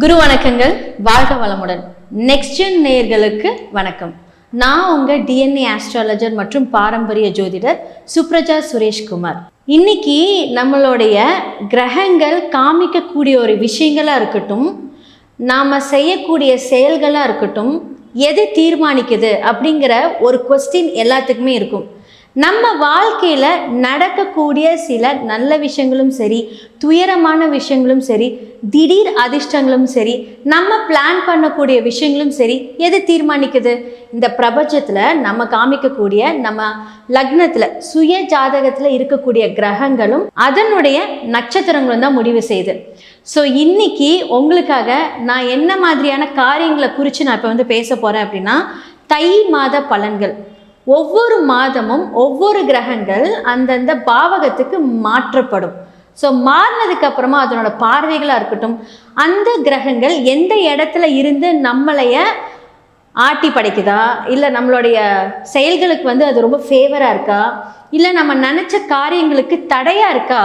குரு வணக்கங்கள். வாழ்க வளமுடன். நெக்ஸ்ட் ஜென் நேயர்களுக்கு வணக்கம். நான் உங்கள் டிஎன்ஏ ஆஸ்ட்ராலஜர் மற்றும் பாரம்பரிய ஜோதிடர் சுப்ரஜா சுரேஷ்குமார். இன்னைக்கு நம்மளுடைய கிரகங்கள் காமிக்கக்கூடிய ஒரு விஷயங்களாக இருக்கட்டும், நாம் செய்யக்கூடிய செயல்களாக இருக்கட்டும், எது தீர்மானிக்குது அப்படிங்கிற ஒரு கொஸ்டின் எல்லாத்துக்குமே இருக்கும். நம்ம வாழ்க்கையில் நடக்கக்கூடிய சில நல்ல விஷயங்களும் சரி, துயரமான விஷயங்களும் சரி, திடீர் அதிர்ஷ்டங்களும் சரி, நம்ம பிளான் பண்ணக்கூடிய விஷயங்களும் சரி, எது தீர்மானிக்குது? இந்த பிரபஞ்சத்தில் நம்ம காமிக்கக்கூடிய நம்ம லக்னத்தில் சுய ஜாதகத்தில் இருக்கக்கூடிய கிரகங்களும் அதனுடைய நட்சத்திரங்களும் தான் முடிவு செய்யுது. ஸோ இன்னைக்கு உங்களுக்காக நான் என்ன மாதிரியான காரியங்களை குறித்து நான் இப்போ பேச போகிறேன் அப்படின்னா, தை மாத பலன்கள். ஒவ்வொரு மாதமும் ஒவ்வொரு கிரகங்கள் அந்தந்த பாவகத்துக்கு மாற்றப்படும். ஸோ மாறினதுக்கு அப்புறமா அதனோட பார்வைகளாக இருக்கட்டும், அந்த கிரகங்கள் எந்த இடத்துல இருந்து நம்மளைய ஆட்டி படைக்குதா, இல்லை நம்மளுடைய செயல்களுக்கு அது ரொம்ப ஃபேவராக இருக்கா, இல்லை நம்ம நினச்ச காரியங்களுக்கு தடையாக இருக்கா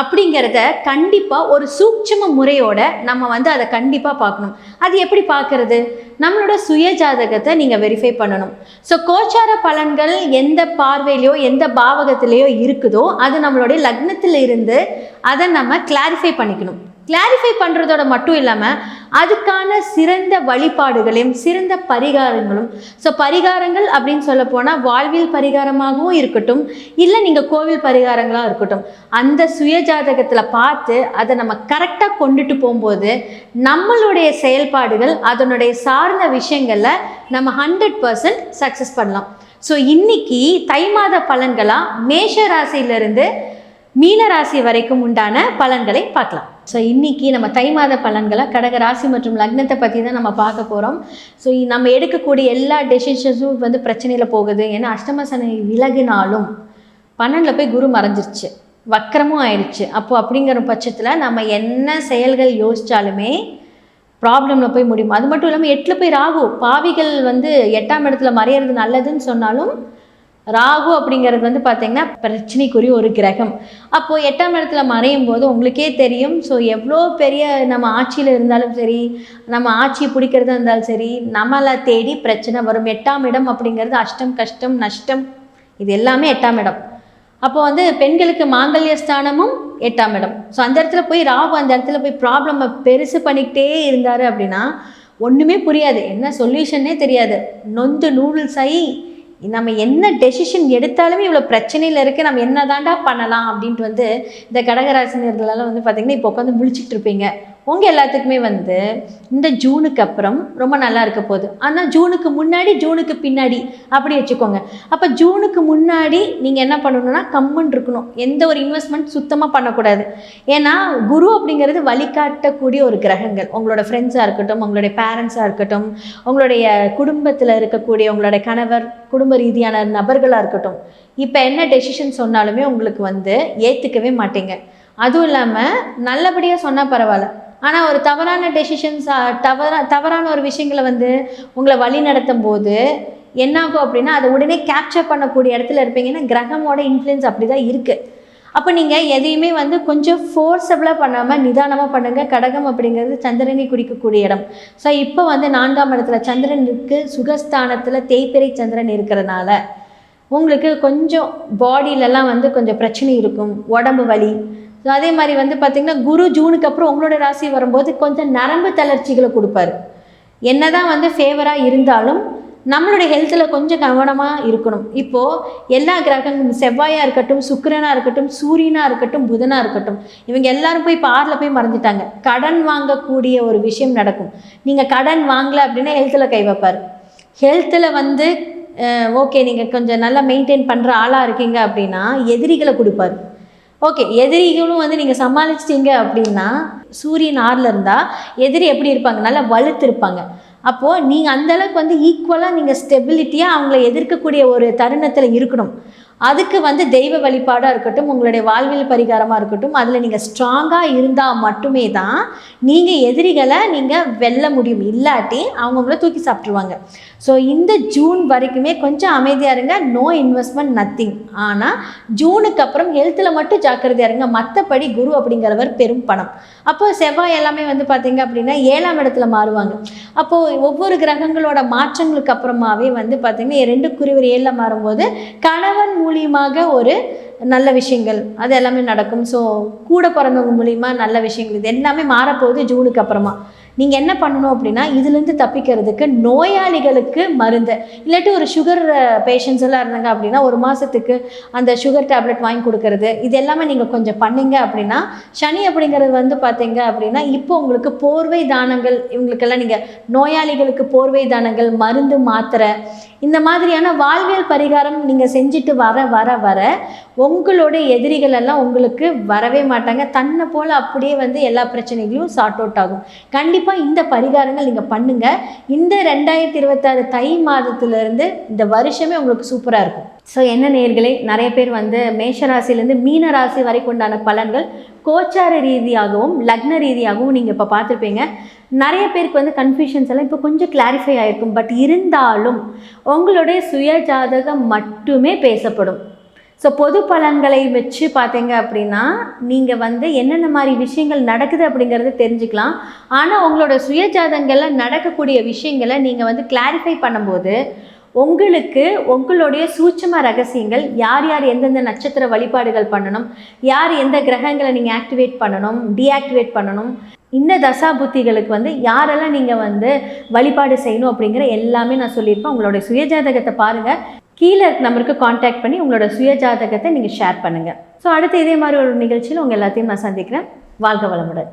அப்படிங்கிறத கண்டிப்பாக ஒரு சூட்சும முறையோட நம்ம அதை கண்டிப்பாக பார்க்கணும். அது எப்படி பார்க்கறது? நம்மளோட சுய ஜாதகத்தை நீங்கள் வெரிஃபை பண்ணணும். ஸோ கோச்சார பலன்கள் எந்த பார்வையிலையோ எந்த பாவகத்திலேயோ இருக்குதோ அது நம்மளுடைய லக்னத்தில் இருந்து அதை நம்ம கிளாரிஃபை பண்ணிக்கணும். கிளாரிஃபை பண்ணுறதோட மட்டும் இல்லாமல் அதுக்கான சிறந்த வழிபாடுகளையும் சிறந்த பரிகாரங்களும். ஸோ பரிகாரங்கள் அப்படின்னு சொல்ல போனால் வாழ்வியல் பரிகாரமாகவும் இருக்கட்டும், இல்லை நீங்கள் கோவில் பரிகாரங்களாக இருக்கட்டும், அந்த சுய ஜாதகத்தில் பார்த்து அதை நம்ம கரெக்டாக கொண்டுட்டு போகும்போது நம்மளுடைய செயல்பாடுகள் அதனுடைய சார்ந்த விஷயங்களில் நம்ம 100% சக்ஸஸ் பண்ணலாம். ஸோ இன்னைக்கு தை மாத பலன்களாக மேஷ ராசியிலிருந்து மீன ராசி வரைக்கும் உண்டான பலன்களை பார்க்கலாம். ஸோ இன்றைக்கி நம்ம தை மாத பலன்களை கடக ராசி மற்றும் லக்னத்தை பற்றி தான் நம்ம பார்க்க போகிறோம். ஸோ நம்ம எடுக்கக்கூடிய எல்லா டெசிஷன்ஸும் பிரச்சனையில் போகுது. ஏன்னா அஷ்டம சனி விலகினாலும் 12 போய் குரு மறைஞ்சிருச்சு, வக்கரமும் ஆயிடுச்சு. அப்போது அப்படிங்கிற பட்சத்தில் நம்ம என்ன செயல்கள் யோசித்தாலுமே ப்ராப்ளமில் போய் முடியும். அது மட்டும் இல்லாமல் 8 போய் ராகு, பாவிகள் 8ஆம் இடத்துல மறையிறது நல்லதுன்னு சொன்னாலும் ராகு அப்படிங்கிறது பார்த்திங்கன்னா பிரச்சனைக்குரிய ஒரு கிரகம். அப்போது 8ஆம் இடத்துல மறையும் போது உங்களுக்கே தெரியும். ஸோ எவ்வளோ பெரிய நம்ம ஆட்சியில் இருந்தாலும் சரி, நம்ம ஆட்சியை பிடிக்கிறதா இருந்தாலும் சரி, நம்மளை தேடி பிரச்சனை வரும். 8ஆம் இடம் அப்படிங்கிறது அஷ்டம், கஷ்டம், நஷ்டம், இது எல்லாமே 8ஆம் இடம். அப்போது பெண்களுக்கு மாங்கல்ய ஸ்தானமும் 8ஆம் இடம். ஸோ அந்த இடத்துல போய் ராகு அந்த இடத்துல போய் ப்ராப்ளமை பெருசு பண்ணிக்கிட்டே இருந்தார் அப்படின்னா ஒன்றுமே புரியாது, என்ன சொல்யூஷன்னே தெரியாது. நொந்து நூடுல்ஸ் ஆகி நம்ம என்ன டெசிஷன் எடுத்தாலுமே இவ்வளோ பிரச்சனையில் இருக்குது, நம்ம என்ன தாண்டா பண்ணலாம் அப்படின்ட்டு இந்த கடகராசினியர்களெல்லாம் பார்த்திங்கன்னா இப்போ உட்காந்து முழிச்சிட்டு இருப்பீங்க. உங்கள் எல்லாத்துக்குமே இந்த ஜூனுக்கு அப்புறம் ரொம்ப நல்லா இருக்க போகுது. ஆனால் ஜூனுக்கு முன்னாடி ஜூனுக்கு பின்னாடி அப்படி வச்சுக்கோங்க. அப்போ ஜூனுக்கு முன்னாடி நீங்கள் என்ன பண்ணணும்னா கம்முன்னு இருக்கணும், எந்த ஒரு இன்வெஸ்ட்மெண்ட் சுத்தமாக பண்ணக்கூடாது. ஏன்னா குரு அப்படிங்கிறது வழிகாட்டக்கூடிய ஒரு கிரகங்கள். உங்களோட ஃப்ரெண்ட்ஸாக இருக்கட்டும், உங்களுடைய பேரண்ட்ஸாக இருக்கட்டும், உங்களுடைய குடும்பத்தில் இருக்கக்கூடிய உங்களுடைய கணவர், குடும்ப ரீதியான நபர்களாக இருக்கட்டும், இப்போ என்ன டெசிஷன் சொன்னாலுமே உங்களுக்கு ஏற்றுக்கவே மாட்டீங்க. அதுவும் இல்லாமல் நல்லபடியாக சொன்னால் பரவாயில்ல, ஆனால் ஒரு தவறான டெசிஷன்ஸ், தவறான ஒரு விஷயங்களை உங்களை வழி நடத்தும் போது என்னாகும் அப்படின்னா அதை உடனே கேப்சர் பண்ணக்கூடிய இடத்துல இருப்பீங்க. ஏன்னா கிரகமோட இன்ஃப்ளூயன்ஸ் அப்படி தான் இருக்குது. அப்போ நீங்கள் எதையுமே கொஞ்சம் ஃபோர்ஸபிளாக பண்ணாமல் நிதானமாக பண்ணுங்கள். கடகம் அப்படிங்கிறது சந்திரனை குறிக்கக்கூடிய இடம். ஸோ இப்போ 4ஆம் இடத்துல சந்திரன் இருக்குது, சுகஸ்தானத்தில் தேய்பிறை சந்திரன் இருக்கிறதுனால உங்களுக்கு கொஞ்சம் பாடியிலலாம் கொஞ்சம் பிரச்சனை இருக்கும், உடம்பு வலி. ஸோ அதே மாதிரி பார்த்திங்கன்னா குரு ஜூனுக்கு அப்புறம் உங்களோட ராசி வரும்போது கொஞ்சம் நரம்பு தளர்ச்சிகளை கொடுப்பாரு. என்ன தான் ஃபேவராக இருந்தாலும் நம்மளுடைய ஹெல்த்தில் கொஞ்சம் கவனமாக இருக்கணும். இப்போது எல்லா கிரகங்களும் செவ்வாயாக இருக்கட்டும், சுக்கிரனாக இருக்கட்டும், சூரியனாக இருக்கட்டும், புதனாக இருக்கட்டும், இவங்க எல்லாரும் போய் இப்போ 6ல் போய் மறைஞ்சிட்டாங்க. கடன் வாங்கக்கூடிய ஒரு விஷயம் நடக்கும். நீங்கள் கடன் வாங்கலை அப்படின்னா ஹெல்த்தில் கை வைப்பார். ஹெல்த்தில் ஓகே நீங்கள் கொஞ்சம் நல்லா மெயின்டைன் பண்ணுற ஆளாக இருக்கீங்க அப்படின்னா எதிரிகளை கொடுப்பார். ஓகே, எதிரிகளும் நீங்கள் சமாளிச்சிட்டிங்க அப்படின்னா சூரியன் 6ல் இருந்தால் எதிரி எப்படி இருப்பாங்க? நல்லா வலுத்து இருப்பாங்க. அப்போது நீங்கள் அந்தளவுக்கு ஈக்குவலாக நீங்கள் ஸ்டெபிலிட்டியாக அவங்கள எதிர்க்கக்கூடிய ஒரு தருணத்தில் இருக்கணும். அதுக்கு வந்து தெய்வ வழிபாடாக இருக்கட்டும், உங்களுடைய வாழ்வியல் பரிகாரமாக இருக்கட்டும், அதில் நீங்கள் ஸ்ட்ராங்காக இருந்தால் மட்டுமே தான் நீங்கள் எதிரிகளை நீங்கள் வெல்ல முடியும். இல்லாட்டி அவங்க உங்களை தூக்கி சாப்பிட்ருவாங்க. ஸோ இந்த ஜூன் வரைக்குமே கொஞ்சம் அமைதியாக இருங்க. No investment, nothing. ஆனால் ஜூனுக்கு அப்புறம் ஹெல்த்தில் மட்டும் ஜாக்கிரதையாக இருங்க. மற்றபடி குரு அப்படிங்கிறவர் பெரும் பணம். அப்போது செவ்வாய் எல்லாமே வந்து பார்த்திங்க அப்படின்னா 7ஆம் இடத்துல மாறுவாங்க. அப்போது ஒவ்வொரு கிரகங்களோட மாற்றங்களுக்கு அப்புறமாவே வந்து பார்த்திங்கன்னா 2 குறிவர் 7ல் மாறும்போது கணவன் மூலியமாக ஒரு நல்ல விஷயங்கள் அது எல்லாமே நடக்கும். ஸோ கூட பிறந்தவங்க மூலிமா நல்ல விஷயங்கள் இது எல்லாமே மாறப்போகுது ஜூனுக்கு அப்புறமா. நீங்கள் என்ன பண்ணணும் அப்படின்னா, இதுலேருந்து தப்பிக்கிறதுக்கு நோயாளிகளுக்கு மருந்து, இல்லாட்டி ஒரு சுகர் பேஷண்ட்ஸ் எல்லாம் இருந்தாங்க அப்படின்னா 1 மாதத்துக்கு அந்த சுகர் டேப்லெட் வாங்கி கொடுக்கறது, இது எல்லாமே நீங்கள் கொஞ்சம் பண்ணிங்க அப்படின்னா, சனி அப்படிங்கிறது வந்து பார்த்தீங்க அப்படின்னா இப்போ உங்களுக்கு போர்வை தானங்கள், இவங்களுக்கெல்லாம் நீங்கள் நோயாளிகளுக்கு போர்வை தானங்கள், மருந்து, மாத்திரை, இந்த மாதிரியான வாழ்வியல் பரிகாரம் நீங்கள் செஞ்சுட்டு வர வர வர உங்களுடைய எதிரிகள் எல்லாம் உங்களுக்கு வரவே மாட்டாங்க. தன்னை போல் அப்படியே வந்து எல்லா பிரச்சனைகளையும் சார்ட் அவுட் ஆகும். கண்டிப்பாக இந்த பரிகாரங்கள் நீங்கள் பண்ணுங்கள். இந்த 2026 தை மாதத்துலேருந்து இந்த வருஷமே உங்களுக்கு சூப்பராக இருக்கும். ஸோ என்ன நேயர்களே, நிறைய பேர் வந்து மேஷராசிலேருந்து மீன ராசி வரைக்கும் உண்டான பலன்கள் கோச்சார ரீதியாகவும் லக்ன ரீதியாகவும் நீங்கள் இப்போ பார்த்துருப்பீங்க. நிறைய பேருக்கு வந்து கன்ஃபியூஷன்ஸ் எல்லாம் இப்போ கொஞ்சம் கிளாரிஃபை ஆகிருக்கும். பட் இருந்தாலும் உங்களுடைய சுய ஜாதகம் மட்டுமே பேசப்படும். ஸோ பொது பலன்களை வச்சு பார்த்தீங்க அப்படின்னா நீங்கள் வந்து என்னென்ன மாதிரி விஷயங்கள் நடக்குது அப்படிங்கிறத தெரிஞ்சுக்கலாம். ஆனால் உங்களோட சுய ஜாதகங்களில் நடக்கக்கூடிய விஷயங்களை நீங்கள் வந்து கிளாரிஃபை பண்ணும்போது உங்களுக்கு உங்களுடைய சூட்சும ரகசியங்கள், யார் யார் எந்தெந்த நட்சத்திர வழிபாடுகள் பண்ணணும், யார் எந்த கிரகங்களை நீங்கள் ஆக்டிவேட் பண்ணணும், டீஆக்டிவேட் பண்ணணும், இந்த தசா புத்திகளுக்கு வந்து யாரெல்லாம் நீங்கள் வந்து வழிபாடு செய்யணும் அப்படிங்கிற எல்லாமே நான் சொல்லியிருப்பேன். உங்களுடைய சுயஜாதகத்தை பாருங்கள். கீழே நம்பருக்கு காண்டாக்ட் பண்ணி உங்களோட சுயஜாதகத்தை நீங்கள் ஷேர் பண்ணுங்கள். ஸோ அடுத்து இதே மாதிரி ஒரு நிகழ்ச்சியில் உங்கள் எல்லாத்தையும் நான் சந்திக்கிறேன். வாழ்க வளமுடன்.